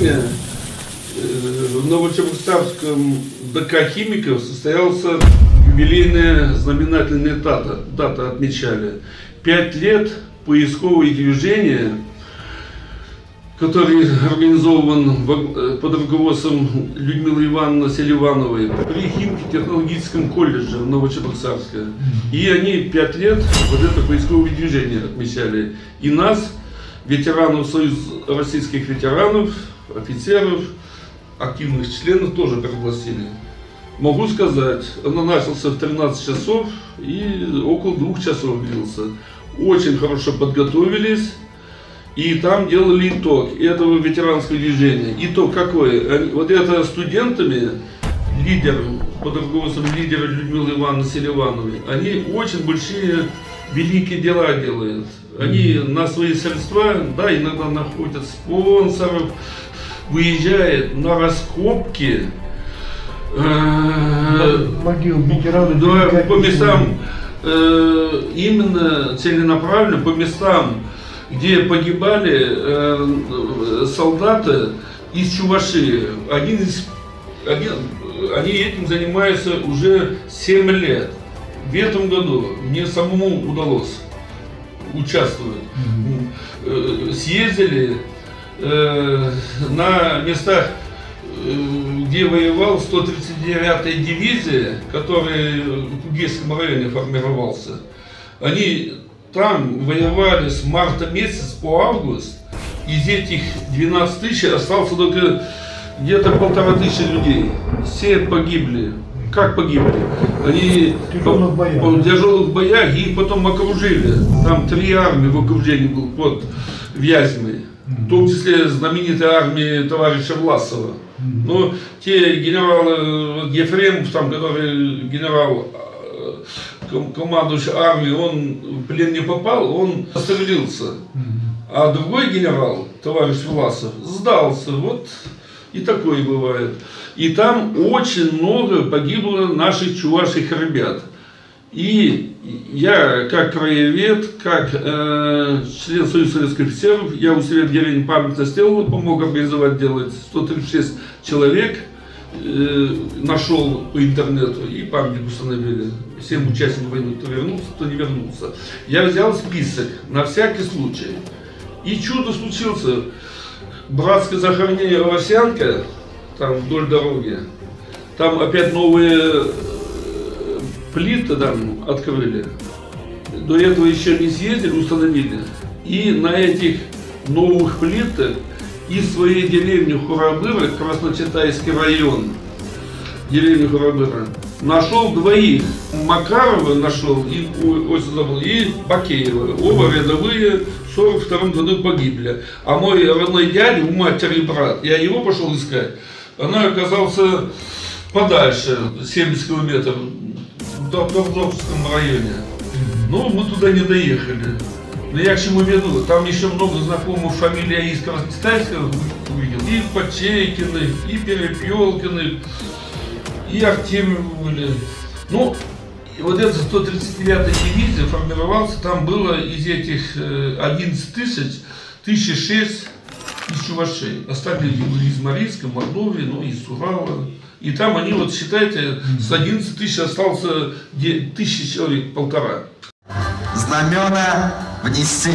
сегодня в Новочебоксарском ДК химиков состоялся юбилейная знаменательная дата отмечали. 5 лет поисковое движение, который организован под руководством Людмилы Ивановны Селивановой при химико-технологическом колледже в Новочебоксарске. И они 5 лет вот это поисковое движение отмечали. И нас, ветеранов Союза российских ветеранов, офицеров, активных членов тоже пригласили. Могу сказать, он начался в 13 часов и около 2 часов длился. Очень хорошо подготовились. И там делали итог этого ветеранского движения. Итог какой? Вот это студентами, лидером, под руководством лидера Людмилы Ивановны Селивановой, они очень большие, великие дела делают. Они на свои средства, да, иногда находят спонсоров, выезжают на раскопки могил ветеранов, да, по местам, именно целенаправленно по местам, где погибали солдаты из Чувашии. Они этим занимаются уже 7 лет. В этом году мне самому удалось участвовать. Съездили на местах, где воевал 139-я дивизия, которая в Кугейском районе формировался. Они там воевали с марта месяца по август. Из этих 12 тысяч остался только где-то 1500 людей. Все погибли. Как погибли? Они в тяжелых боях, их потом окружили. Там 3 армии в окружении был под Вязьмой. В том числе знаменитая армия товарища Власова. Но те генералы Ефремов, там, который генерал, командующий армией, он в плен не попал, он застрелился. А другой генерал, товарищ Власов, сдался. Вот и такое бывает. И там очень много погибло наших чувашских ребят. И я, как краевед, как член Союза советских офицеров, я у себя в деревне памятно сделал, помог организовать, делать 136 человек, нашел по интернету и памятник установили. Всем участникам войны, кто вернулся, кто не вернулся. Я взял список на всякий случай. И чудо случилось. Братское захоронение Овсянка, там вдоль дороги, там опять новые плиты там открыли. До этого еще не съездили, установили. И на этих новых плитах из своей деревни Хурабыра, Красночитайский район, деревни Хурабыра, нашел 2. Макарова нашел, и Бакеева. Оба рядовые в 1942 году погибли. А мой родной дядя, у матери брат, я его пошел искать, она оказался подальше, 70 километров, в Довдовском районе. Но мы туда не доехали. Но я к чему веду? Там еще много знакомых фамилий из Краснокитайска увидел. И Почейкины, и Перепелкины, и Артемьевы были. Ну, и вот эта 139-я дивизия формировалась, там было из этих 11 тысяч, 1006 из Чувашей. Остальные были из Марийска, Мордовии, ну, из Урала. И там они, вот считайте, с 11 тысяч остался 1000 человек, 1,5. Знамена внести.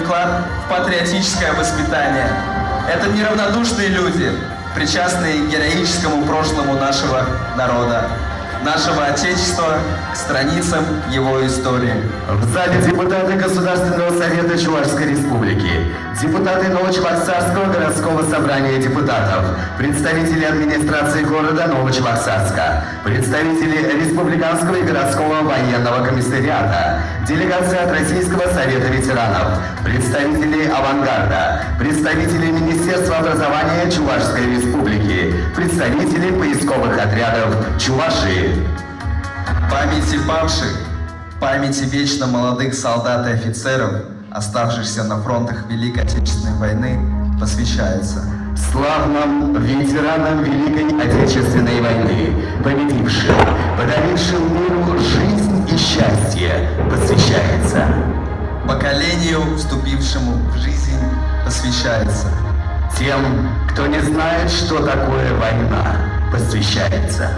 вклад в патриотическое воспитание. Это неравнодушные люди, причастные к героическому прошлому нашего народа, нашего Отечества, к страницам его истории. В зале депутаты Государственного совета Чувашской Республики, депутаты Новочебоксарского городского собрания депутатов, представители администрации города Новочебоксарска, представители Республиканского и городского военного комиссариата, делегация от Российского совета ветеранов, представители «Авангарда», представители Министерства образования Чувашской Республики, представители поисковых отрядов Чувашии. Памяти павших, памяти вечно молодых солдат и офицеров, оставшихся на фронтах Великой Отечественной войны, посвящается Славным ветеранам Великой Отечественной войны, победившим, подарившим миру жизнь и счастье, посвящается поколению, вступившему в жизнь, посвящается тем, кто не знает, что такое война, посвящается.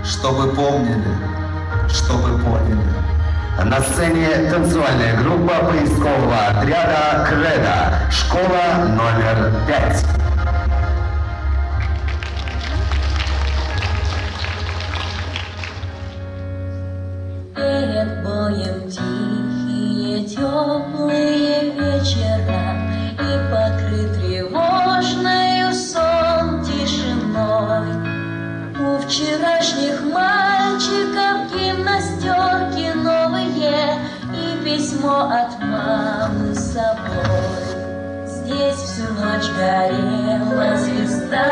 Чтобы помнили, чтобы поняли. На сцене танцевальная группа поискового отряда «Кредо», школа номер 5. Перед боем тихие, теплые вечера, и покрыт тревожною сон тишиной. У вчерашних мальчиков гимнастерки новые и письмо от мамы с собой. Здесь всю ночь горела звезда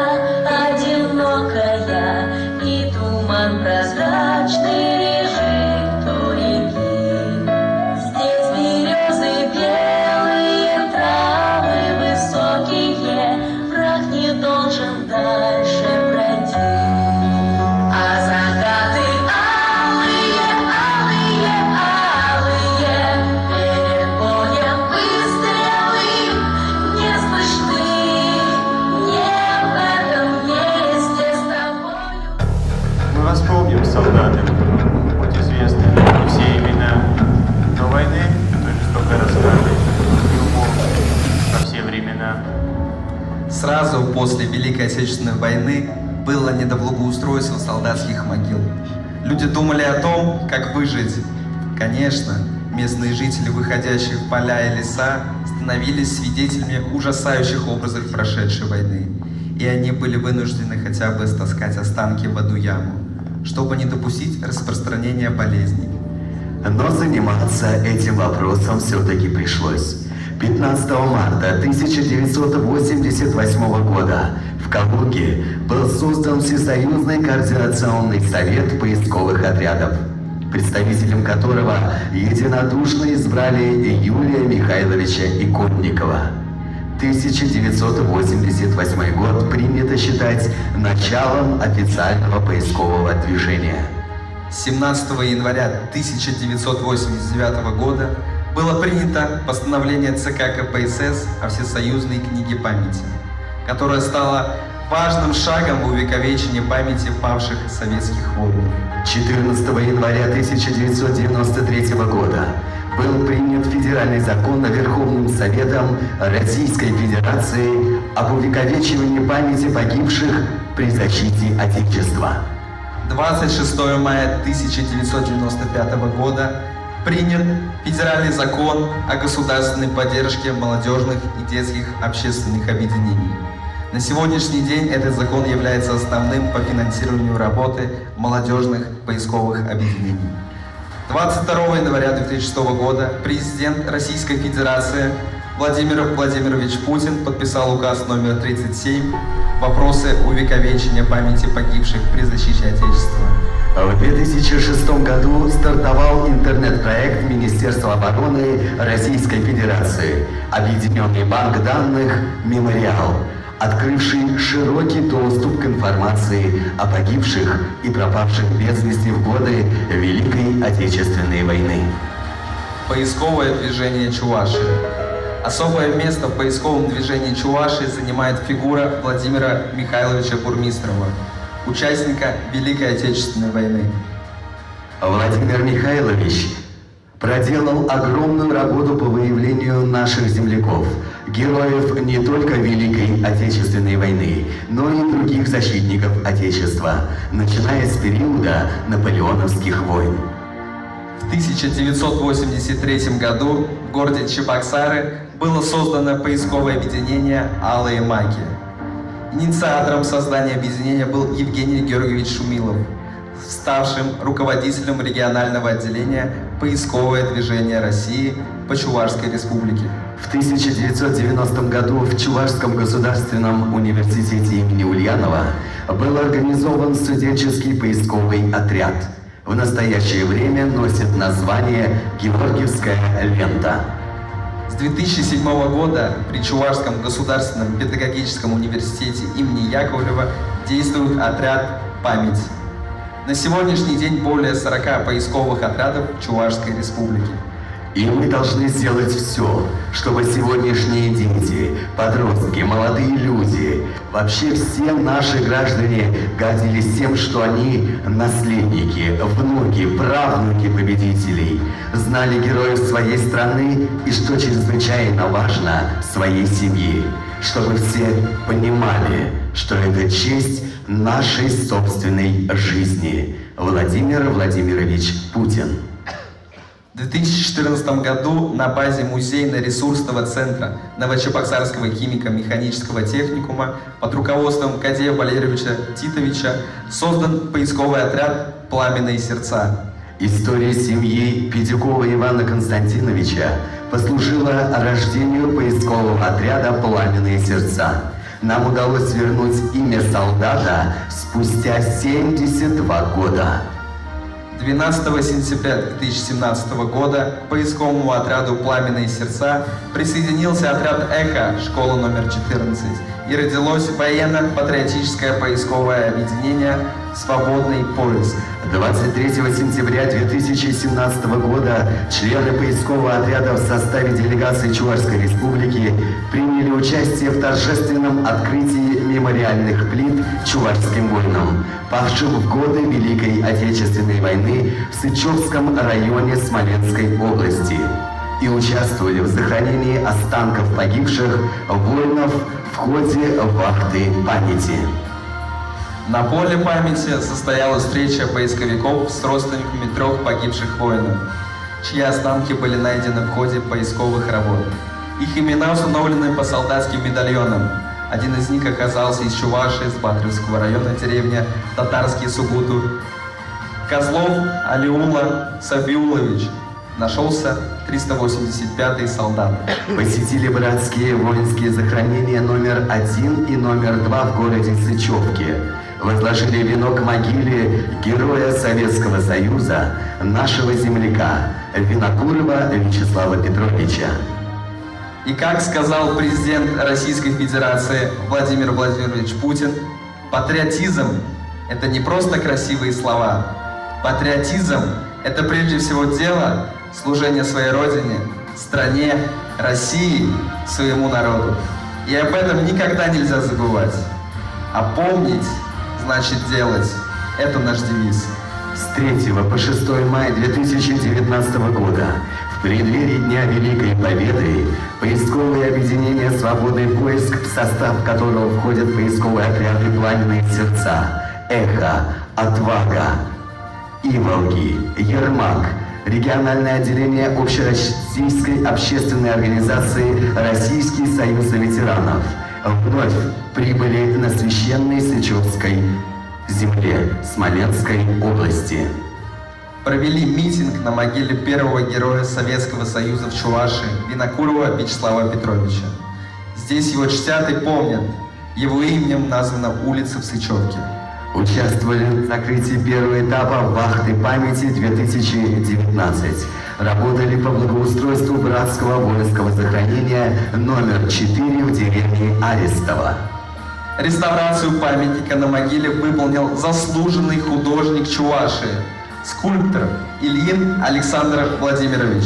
одинокая, и туман прозрачный лежит у реки. Здесь березы белые, травы высокие, враг не должен дальше пройти. А закаты алые, алые, алые, перед боем выстрелы не слышны. Не в этом месте с тобою. Мы вас помним, солдаты, хоть известны не все имена, но войны, той жестокой расправы, не умолкнет во все времена. Сразу после Великой Отечественной войны было не до благоустройства солдатских могил. Люди думали о том, как выжить. Конечно, местные жители, выходящие в поля и леса, становились свидетелями ужасающих образов прошедшей войны. И они были вынуждены хотя бы стаскать останки в одну яму, чтобы не допустить распространения болезней. Но заниматься этим вопросом все-таки пришлось. 15 марта 1988 года в Калуге был создан Всесоюзный координационный совет поисковых отрядов, представителем которого единодушно избрали Юлия Михайловича Иконникова. 1988 год принято считать началом официального поискового движения. 17 января 1989 года было принято постановление ЦК КПСС о Всесоюзной книге памяти, которое стало важным шагом в увековечении памяти павших советских воинов. 14 января 1993 года был принят федеральный закон Верховным Советом Российской Федерации об увековечивании памяти погибших при защите Отечества. 26 мая 1995 года принят федеральный закон о государственной поддержке молодежных и детских общественных объединений. На сегодняшний день этот закон является основным по финансированию работы молодежных поисковых объединений. 22 января 2006 года президент Российской Федерации Владимир Владимирович Путин подписал указ номер 37 «Вопросы увековечения памяти погибших при защите Отечества». В 2006 году стартовал интернет-проект Министерства обороны Российской Федерации «Объединенный банк данных «Мемориал», открывший широкий доступ к информации о погибших и пропавших без вести в годы Великой Отечественной войны. Поисковое движение Чувашии. Особое место в поисковом движении Чувашии занимает фигура Владимира Михайловича Бурмистрова, участника Великой Отечественной войны. Владимир Михайлович проделал огромную работу по выявлению наших земляков, героев не только Великой Отечественной войны, но и других защитников Отечества, начиная с периода наполеоновских войн. В 1983 году в городе Чебоксары было создано поисковое объединение «Алые маки». Инициатором создания объединения был Евгений Георгиевич Шумилов, ставшим руководителем регионального отделения «Поисковое движение России» по Чувашской республике. В 1990 году в Чувашском государственном университете имени Ульянова был организован студенческий поисковый отряд. В настоящее время носит название «Георгиевская лента». С 2007 года при Чувашском государственном педагогическом университете имени Яковлева действует отряд «Память». На сегодняшний день более 40 поисковых отрядов в Чувашской республике. И мы должны сделать все, чтобы сегодняшние дети, подростки, молодые люди, вообще все наши граждане гордились тем, что они наследники, внуки, правнуки победителей, знали героев своей страны и, что чрезвычайно важно, своей семьи, чтобы все понимали, что это честь нашей собственной жизни. Владимир Владимирович Путин. В 2014 году на базе музейно-ресурсного центра Новочебоксарского химико-механического техникума под руководством Кадея Валерьевича Титовича создан поисковый отряд «Пламенные сердца». История семьи Педюкова Ивана Константиновича послужила рождению поискового отряда «Пламенные сердца». Нам удалось вернуть имя солдата спустя 72 года. 12 сентября 2017 года к поисковому отряду «Пламенные сердца» присоединился отряд «Эхо» школа номер 14 и родилось военно-патриотическое поисковое объединение «Свободный поиск». 23 сентября 2017 года члены поискового отряда в составе делегации Чувашской республики приняли участие в торжественном открытии мемориальных плит чувашским воинам, павшим в годы Великой Отечественной войны в Сычевском районе Смоленской области, и участвовали в захоронении останков погибших воинов в ходе вахты памяти. На поле памяти состоялась встреча поисковиков с родственниками 3 погибших воинов, чьи останки были найдены в ходе поисковых работ. Их имена установлены по солдатским медальонам. Один из них оказался из Чувашии, из Батревского района, деревня Татарские Сугуту. Козлов Алиула Савиулович. Нашелся 385-й солдат. Посетили братские воинские захоронения номер 1 и номер 2 в городе Сычевке. Возложили венок к могиле героя Советского Союза, нашего земляка Винокурова Вячеслава Петровича. И как сказал президент Российской Федерации Владимир Владимирович Путин, патриотизм – это не просто красивые слова. Патриотизм – это прежде всего дело, служение своей родине, стране, России, своему народу. И об этом никогда нельзя забывать. А помнить значит делать. Это наш девиз. С 3 по 6 мая 2019 года в преддверии Дня Великой Победы поисковое объединение «Свободный поиск», в состав которого входят поисковые отряды «Пламенные сердца», «Эхо», «Отвага», «Иволги», «Ермак», региональное отделение Общероссийской общественной организации «Российский союз ветеранов» вновь прибыли на священной Сычевской земле Смоленской области. Провели митинг на могиле первого героя Советского Союза в Чувашии Винокурова Вячеслава Петровича. Здесь его чтят и помнят. Его именем названа улица в Сычевке. Участвовали в закрытии первого этапа вахты памяти 2019. Работали по благоустройству братского воинского захоронения номер 4 в деревне Арестово. Реставрацию памятника на могиле выполнил заслуженный художник Чувашии, скульптор Ильин Александр Владимирович.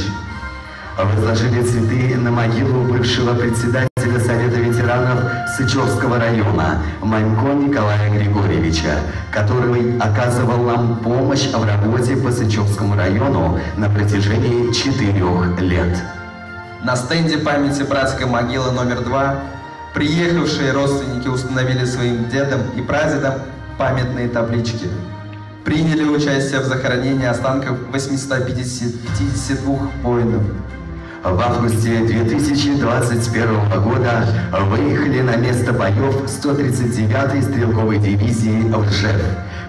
Возложили цветы на могилу бывшего председателя Совета ветеранов Сычевского района Манько Николая Григорьевича, который оказывал нам помощь в работе по Сычевскому району на протяжении 4 лет. На стенде памяти братской могилы номер 2 приехавшие родственники установили своим дедам и прадедам памятные таблички. Приняли участие в захоронении останков 852 воинов. В августе 2021 года выехали на место боев 139-й стрелковой дивизии в Ржев.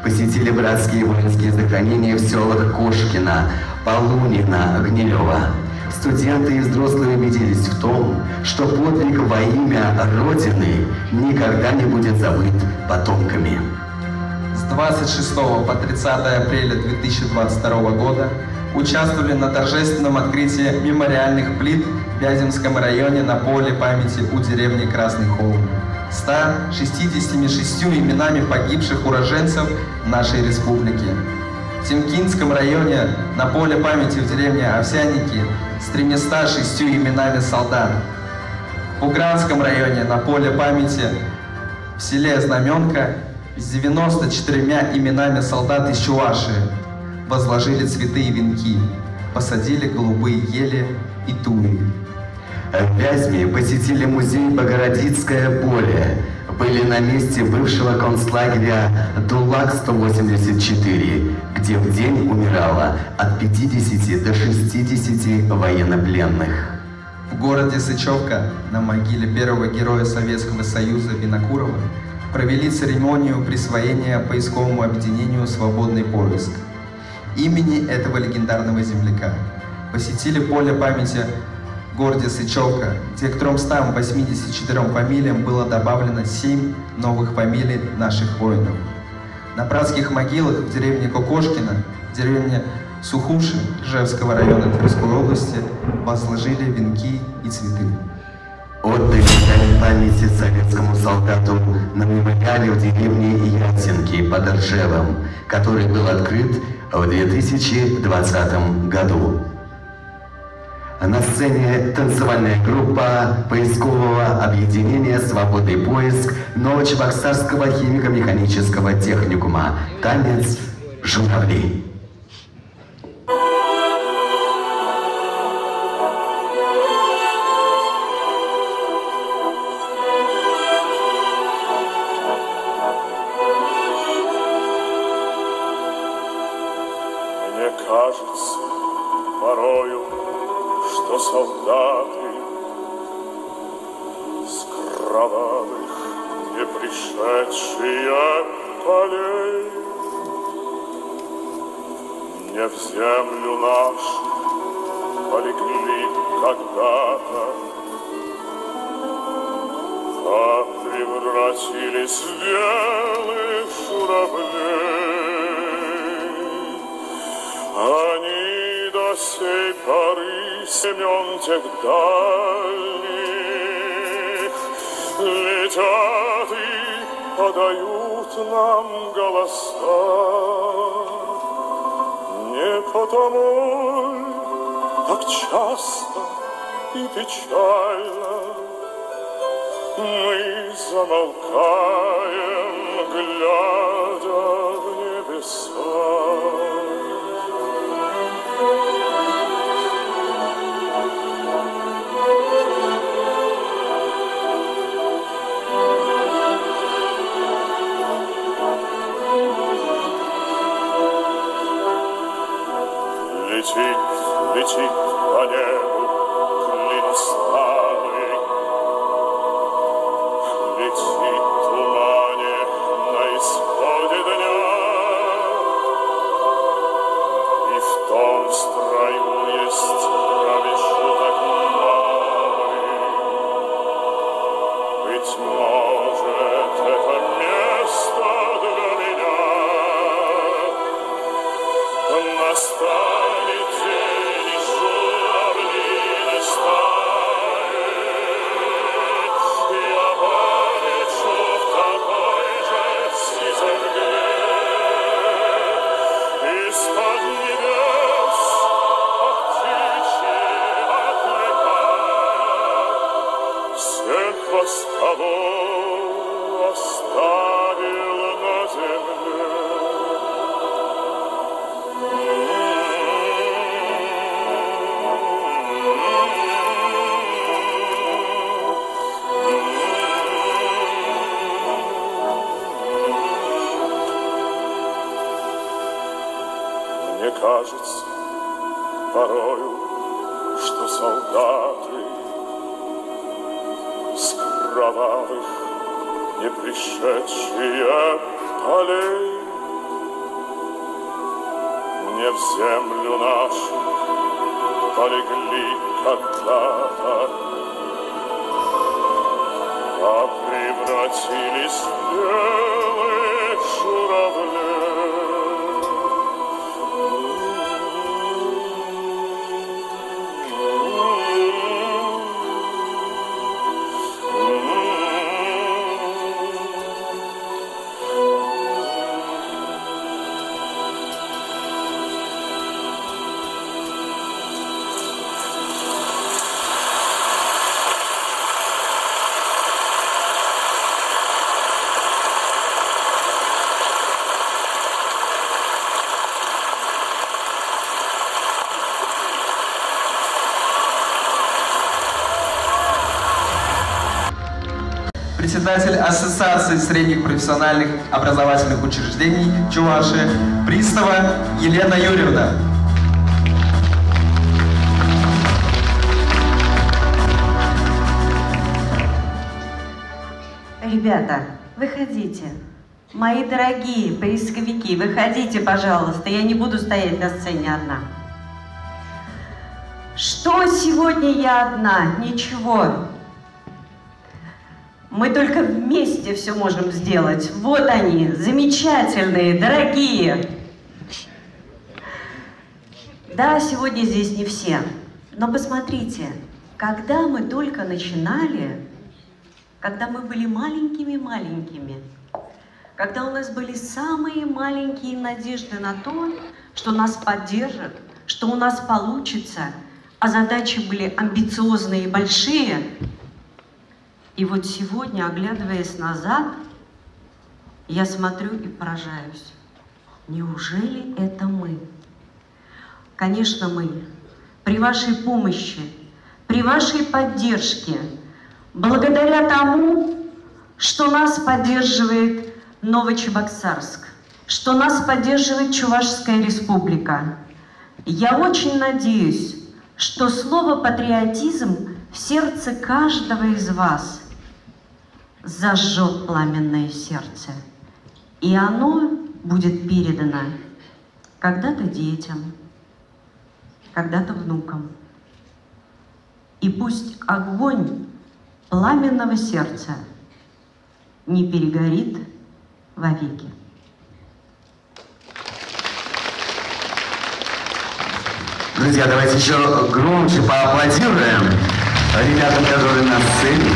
Посетили братские воинские захоронения в селах Кошкино, Полунина, Гнилево. Студенты и взрослые убедились в том, что подвиг во имя Родины никогда не будет забыт потомками. С 26 по 30 апреля 2022 года участвовали на торжественном открытии мемориальных плит в Вяземском районе на поле памяти у деревни Красный Холм. 166 именами погибших уроженцев нашей республики. В Темкинском районе на поле памяти в деревне Овсянники с 306 именами солдат. В Угранском районе на поле памяти в селе Знаменка с 94 именами солдат из Чувашии. Возложили цветы и венки, посадили голубые ели и туи. В Вязьме посетили музей Богородицкое поле, были на месте бывшего концлагеря Дулак-184, где в день умирало от 50 до 60 военнопленных. В городе Сычевка на могиле первого героя Советского Союза Винокурова провели церемонию присвоения поисковому объединению «Свободный поиск» имени этого легендарного земляка. Посетили поле памяти в городе Сычевка, где к 384 фамилиям было добавлено 7 новых фамилий наших воинов. На братских могилах в деревне Кокошкино, деревне Сухуши Ржевского района Тверской области возложили венки и цветы. Отдали дань памяти советскому солдату на мемориале в деревне Ясенки под Ржевом, который был открыт в 2020 году. На сцене танцевальная группа поискового объединения «Свободный поиск» Новочебоксарского химико-механического техникума. Танец «Журавли». Мне кажется порою, что солдаты с кровавых не пришедшие полей не в землю нашу полегли когда-то, а превратились в белых журавлей. Они до сей поры семен тех дальних летят и подают нам голоса. Не потому так часто и печально мы замолкаем, глядя в небеса. Летит по небу клин старый, летит в тумане на исходе дня, и в том строю есть промежуток малый. Быть может, это место для меня настанет день, и журавли не станет. Я полечу в такой же сизой мгле, из-под небес от птичьи отвлекая всех апостолов оставил на земле. Мне кажется порою, что солдаты с кровавых не пришедшие полей мне в землю нашу полегли когда-то, а превратились в белых журавлей. Председатель Ассоциации средних профессиональных образовательных учреждений Чувашии Пристава Елена Юрьевна. Ребята, выходите. Мои дорогие поисковики, выходите, пожалуйста. Я не буду стоять на сцене одна. Что сегодня я одна? Ничего. Мы только вместе все можем сделать. Вот они, замечательные, дорогие. Да, сегодня здесь не все. Но посмотрите, когда мы только начинали, когда мы были маленькими-маленькими, когда у нас были самые маленькие надежды на то, что нас поддержат, что у нас получится, а задачи были амбициозные и большие. И вот сегодня, оглядываясь назад, я смотрю и поражаюсь. Неужели это мы? Конечно, мы. При вашей помощи, при вашей поддержке, благодаря тому, что нас поддерживает Новочебоксарск, что нас поддерживает Чувашская республика. Я очень надеюсь, что слово «патриотизм» в сердце каждого из вас зажжет пламенное сердце. И оно будет передано когда-то детям, когда-то внукам. И пусть огонь пламенного сердца не перегорит вовеки. Друзья, давайте еще громче поаплодируем ребятам, которые на сцене.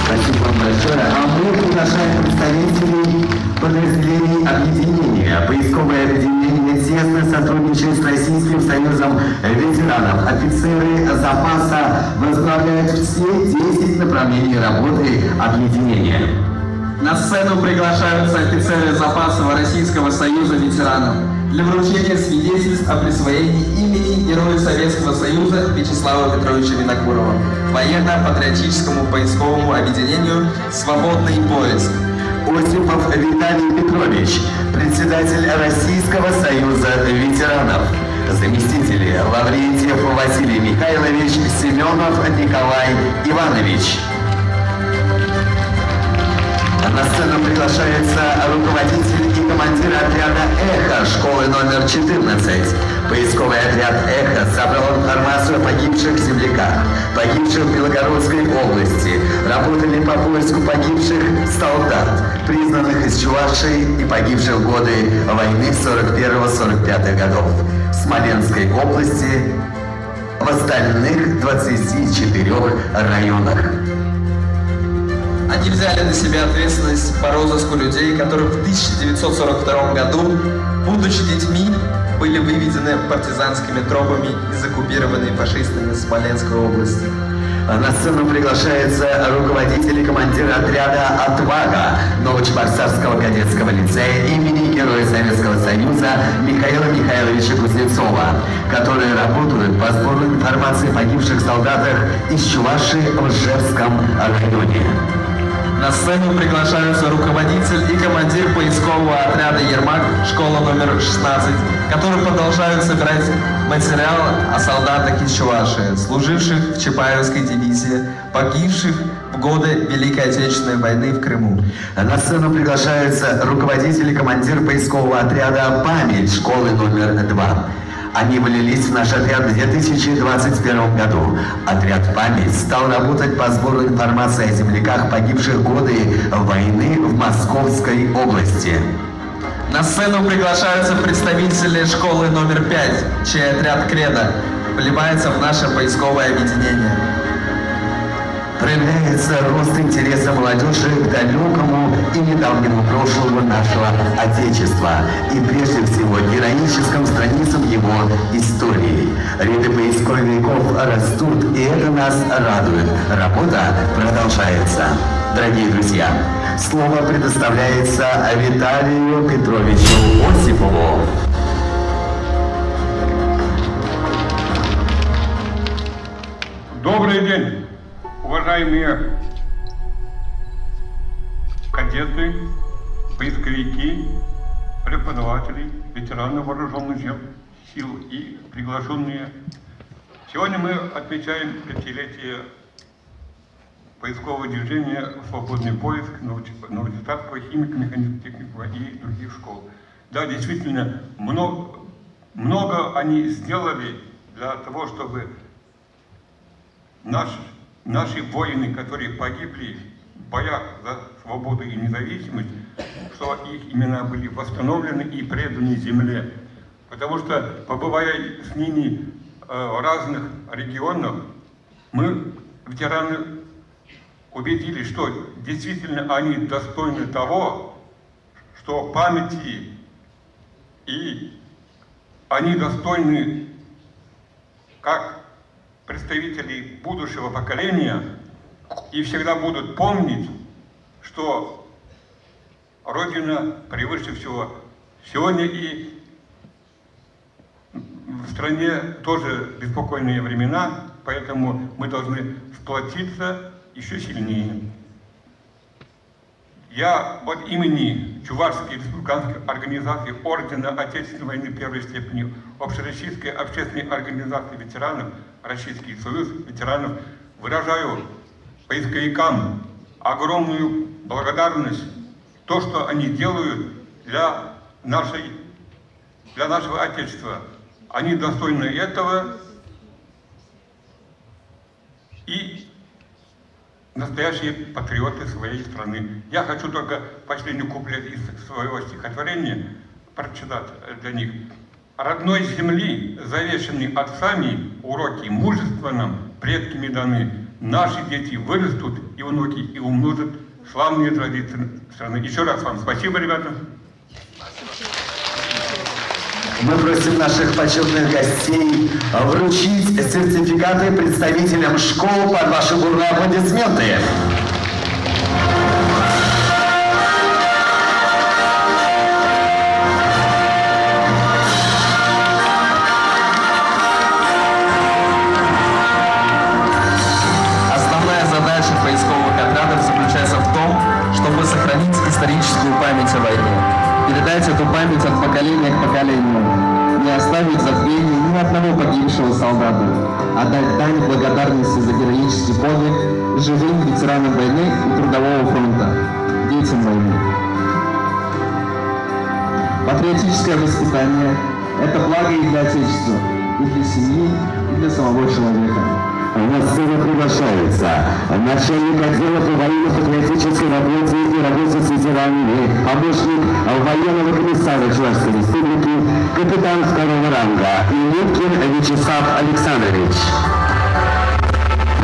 Спасибо вам большое. А мы приглашаем представителей подразделений объединения. Поисковое объединение тесно сотрудничает с Российским союзом ветеранов. Офицеры запаса возглавляют все 10 направлений работы объединения. На сцену приглашаются офицеры запаса Российского союза ветеранов для вручения свидетельств о присвоении имени Героя Советского Союза Вячеслава Петровича Винокурова военно-патриотическому поисковому объединению «Свободный поиск». Осипов Виталий Петрович, председатель Российского союза ветеранов. Заместители: Лаврентьев Василий Михайлович, Семенов Николай Иванович. На сцену приглашается руководитель и командир отряда «Эхо» школы номер 14. Поисковый отряд «Эхо» собрал информацию о погибших земляках, погибших в Белгородской области, работали по поиску погибших солдат, признанных из Чувашии и погибших в годы войны 41-45 годов в Смоленской области, в остальных 24 районах. Они взяли на себя ответственность по розыску людей, которые в 1942 году, будучи детьми, были выведены партизанскими тропами из оккупированной фашистами Смоленской области. На сцену приглашается руководитель и командир отряда «Отвага» Новочебоксарского кадетского лицея имени Героя Советского Союза Михаила Михайловича Кузнецова, которые работают по сбору информации о погибших солдатах из Чувашии в Ижевском районе. На сцену приглашаются руководитель и командир поискового отряда «Ермак», школа номер 16, которые продолжают собирать материал о солдатах из Чувашии, служивших в Чапаевской дивизии, погибших в годы Великой Отечественной войны в Крыму. На сцену приглашаются руководитель и командир поискового отряда «Память» школы номер 2. Они влились в наш отряд в 2021 году. Отряд «Память» стал работать по сбору информации о земляках, погибших в годы войны в Московской области. На сцену приглашаются представители школы номер 5, чей отряд «Кредо» вливается в наше поисковое объединение. Проявляется рост интереса молодежи к далекому и недавнему прошлому нашего Отечества и прежде всего героическим страницам его истории. Ряды поисковиков растут, и это нас радует. Работа продолжается. Дорогие друзья, слово предоставляется Виталию Петровичу Осипову. Добрый день, уважаемые кадеты, поисковики, преподаватели, ветераны вооруженных сил и приглашенные. Сегодня мы отмечаем 5-летие поискового движения «Свободный поиск» Новочебоксарского химико-механического и других школ. Да, действительно, много они сделали для того, чтобы наши воины, которые погибли в боях за свободу и независимость, что их имена были восстановлены и преданы земле. Потому что, побывая с ними в разных регионах, мы, ветераны, убедились, что действительно они достойны того, что памяти, и они достойны, как представители будущего поколения, и всегда будут помнить, что Родина превыше всего. Сегодня и в стране тоже беспокойные времена, поэтому мы должны сплотиться еще сильнее. Я от имени Чувашской республиканской организации Ордена Отечественной войны первой степени, Общероссийской общественной организации ветеранов, Российский союз ветеранов, выражаю поисковикам огромную благодарность, то, что они делают для нашего Отечества. Они достойны этого и настоящие патриоты своей страны. Я хочу только последний куплет из своего стихотворения прочитать для них. Родной земли, завещанной отцами, уроки мужества нам предками даны. Наши дети вырастут и внуки и умножат славные традиции страны. Еще раз вам спасибо, ребята. Мы просим наших почетных гостей вручить сертификаты представителям школ под ваши бурные аплодисменты. Основная задача поисковых отрядов заключается в том, чтобы сохранить историческую память о войне. Передать эту память от поколения к поколению, не оставить в забвении ни одного погибшего солдата, отдать дань благодарности за героический подвиг живым ветеранам войны и Трудового фронта, детям войны. Патриотическое воспитание – это благо и для Отечества, и для семьи, и для самого человека. На сцену приглашается начальник отдела по военно-патриотической работе и работе с ветеранами, помощник военного комиссара Чувашской республики, капитан второго ранга Илюткин Вячеслав Александрович.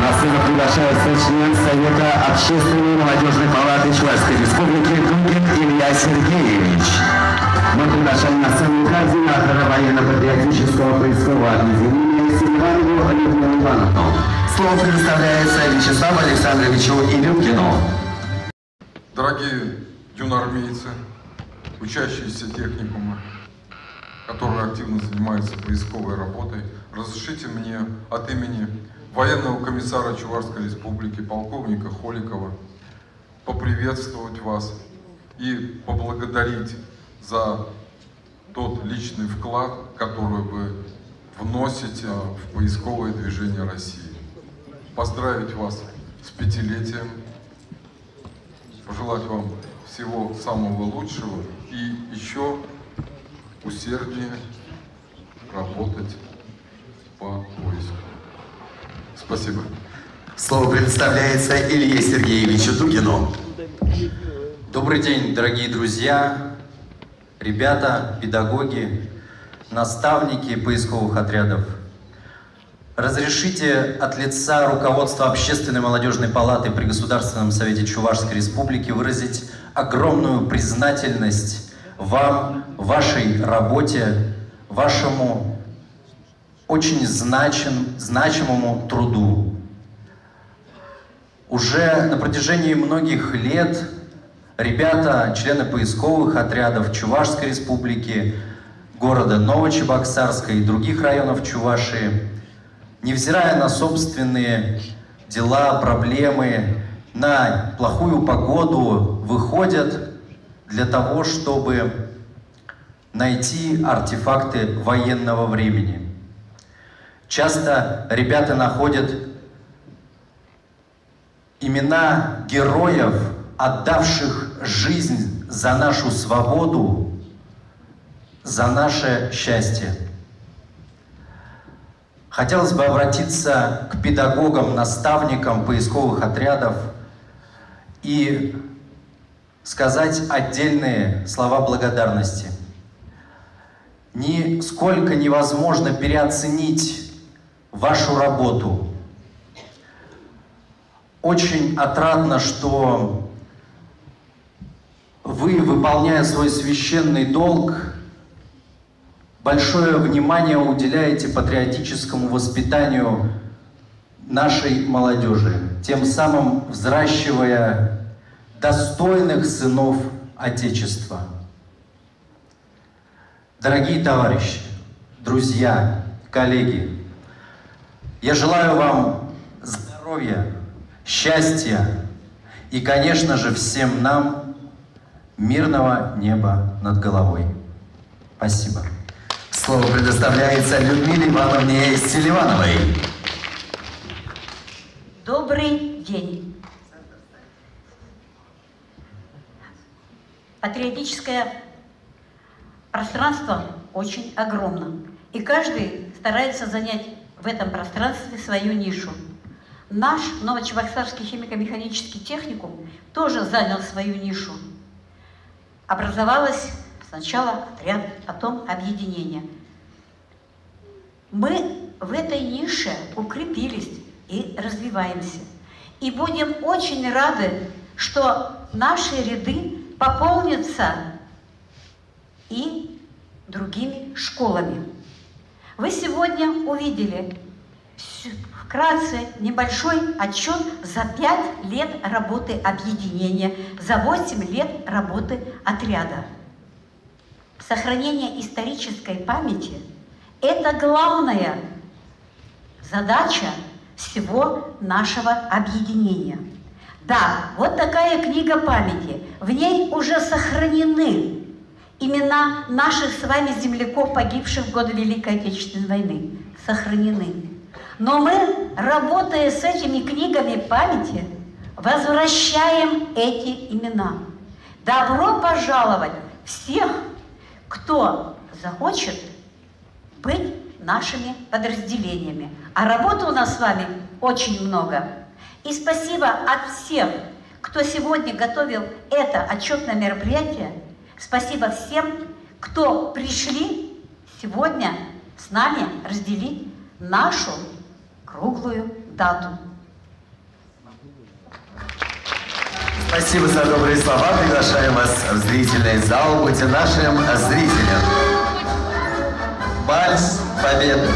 На сцену приглашается член Совета Общественной молодежной палаты Чувашской республики Дугин Илья Сергеевич. Мы приглашаем на сцену координатора военно-патриотического поискового объединения Селиванову Людмилу Ивановну. Слово предоставляется Вячеславу Александровичу Илюкину. Дорогие юноармейцы, учащиеся техникума, которые активно занимаются поисковой работой, разрешите мне от имени военного комиссара Чувашской Республики полковника Холикова поприветствовать вас и поблагодарить за тот личный вклад, который вы вносите в поисковое движение России. Поздравить вас с 5-летием, пожелать вам всего самого лучшего и еще усерднее работать по поиску. Спасибо. Слово предоставляется Илье Сергеевичу Дугину. Добрый день, дорогие друзья, ребята, педагоги, наставники поисковых отрядов. Разрешите от лица руководства Общественной молодежной палаты при Государственном совете Чувашской Республики выразить огромную признательность вам, вашей работе, вашему очень значимому труду. Уже на протяжении многих лет ребята, члены поисковых отрядов Чувашской Республики, города Новочебоксарска и других районов Чувашии, невзирая на собственные дела, проблемы, на плохую погоду, выходят для того, чтобы найти артефакты военного времени. Часто ребята находят имена героев, отдавших жизнь за нашу свободу, за наше счастье. Хотелось бы обратиться к педагогам, наставникам поисковых отрядов и сказать отдельные слова благодарности. Нисколько невозможно переоценить вашу работу. Очень отрадно, что вы, выполняя свой священный долг, большое внимание уделяете патриотическому воспитанию нашей молодежи, тем самым взращивая достойных сынов Отечества. Дорогие товарищи, друзья, коллеги, я желаю вам здоровья, счастья и, конечно же, всем нам мирного неба над головой. Спасибо. Слово предоставляется Людмиле Ивановне Селивановой. Добрый день. Патриотическое пространство очень огромно. И каждый старается занять в этом пространстве свою нишу. Наш Новочебоксарский химико-механический техникум тоже занял свою нишу. Образовалось сначала отряд, потом объединение. Мы в этой нише укрепились и развиваемся. И будем очень рады, что наши ряды пополнятся и другими школами. Вы сегодня увидели вкратце небольшой отчет за 5 лет работы объединения, за 8 лет работы отряда. Сохранение исторической памяти – это главная задача всего нашего объединения. Да, вот такая книга памяти. В ней уже сохранены имена наших с вами земляков, погибших в годы Великой Отечественной войны. Сохранены. Но мы, работая с этими книгами памяти, возвращаем эти имена. Добро пожаловать всех, кто захочет быть нашими подразделениями. А работы у нас с вами очень много. И спасибо от всех, кто сегодня готовил это отчетное мероприятие. Спасибо всем, кто пришли сегодня с нами разделить нашу круглую дату. Спасибо за добрые слова. Приглашаем вас в зрительный зал. Будьте нашим зрителем. Вальс Победы.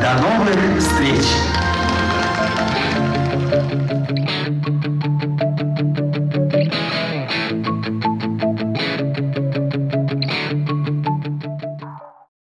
До новых встреч!